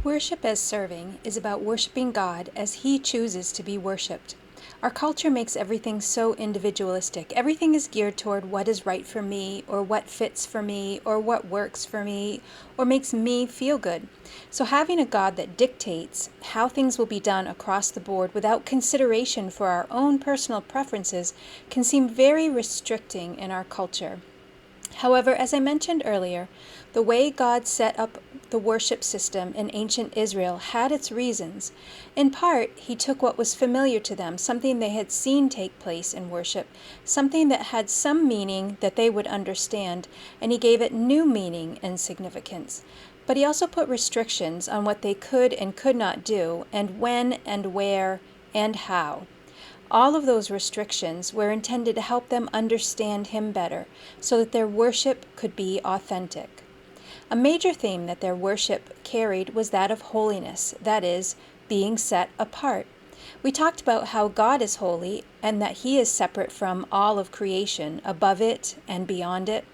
Worship as serving is about worshiping God as He chooses to be worshiped. Our culture makes everything so individualistic. Everything is geared toward what is right for me, or what fits for me, or what works for me, or makes me feel good. So having a God that dictates how things will be done across the board without consideration for our own personal preferences can seem very restricting in our culture. However, as I mentioned earlier, the way God set up the worship system in ancient Israel had its reasons. In part, He took what was familiar to them, something they had seen take place in worship, something that had some meaning that they would understand, and He gave it new meaning and significance. But He also put restrictions on what they could and could not do, and when and where and how. All of those restrictions were intended to help them understand Him better, so that their worship could be authentic. A major theme that their worship carried was that of holiness, that is, being set apart. We talked about how God is holy and that He is separate from all of creation, above it and beyond it.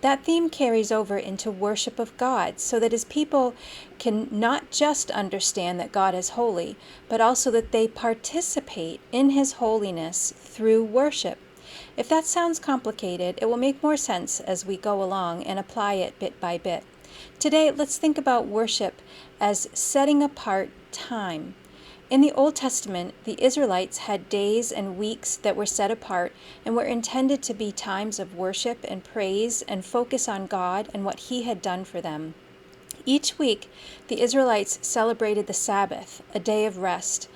That theme carries over into worship of God, so that His people can not just understand that God is holy, but also that they participate in His holiness through worship. If that sounds complicated, it will make more sense as we go along and apply it bit by bit. Today, let's think about worship as setting apart time. In the Old Testament, the Israelites had days and weeks that were set apart and were intended to be times of worship and praise and focus on God and what He had done for them. Each week, the Israelites celebrated the Sabbath, a day of rest.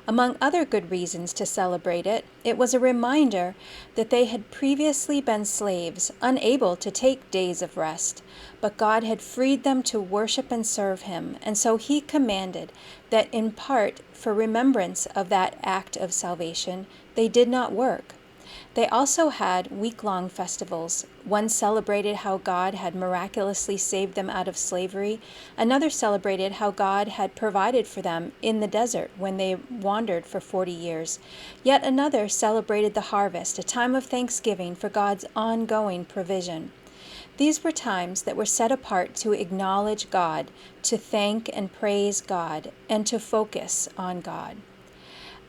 Among other good reasons to celebrate it, it was a reminder that they had previously been slaves, unable to take days of rest. But God had freed them to worship and serve Him, and so He commanded that in part, for remembrance of that act of salvation, they did not work. They also had week-long festivals. One celebrated how God had miraculously saved them out of slavery. Another celebrated how God had provided for them in the desert when they wandered for 40 years. Yet another celebrated the harvest, a time of thanksgiving for God's ongoing provision. These were times that were set apart to acknowledge God, to thank and praise God, and to focus on God.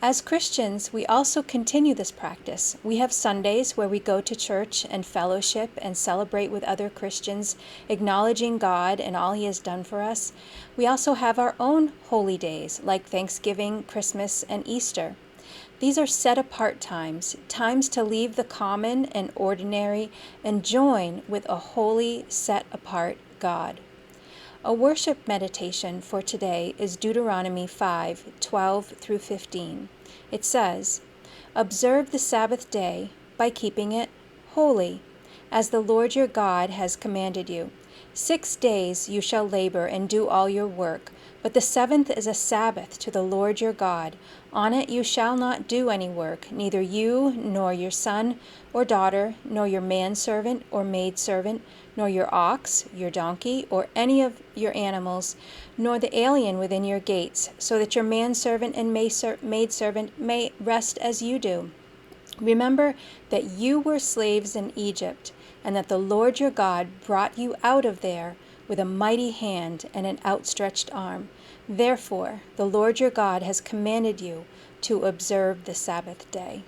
As Christians, we also continue this practice. We have Sundays where we go to church and fellowship and celebrate with other Christians, acknowledging God and all He has done for us. We also have our own holy days, like Thanksgiving, Christmas, and Easter. These are set-apart times, times to leave the common and ordinary and join with a holy, set-apart God. A worship meditation for today is Deuteronomy 5:12 through 15. It says, "Observe the Sabbath day by keeping it holy, as the Lord your God has commanded you. 6 days you shall labor and do all your work, but the seventh is a Sabbath to the Lord your God. On it you shall not do any work, neither you, nor your son or daughter, nor your manservant or maidservant, nor your ox, your donkey, or any of your animals, nor the alien within your gates, so that your manservant and maidservant may rest as you do. Remember that you were slaves in Egypt, and that the Lord your God brought you out of there with a mighty hand and an outstretched arm. Therefore, the Lord your God has commanded you to observe the Sabbath day."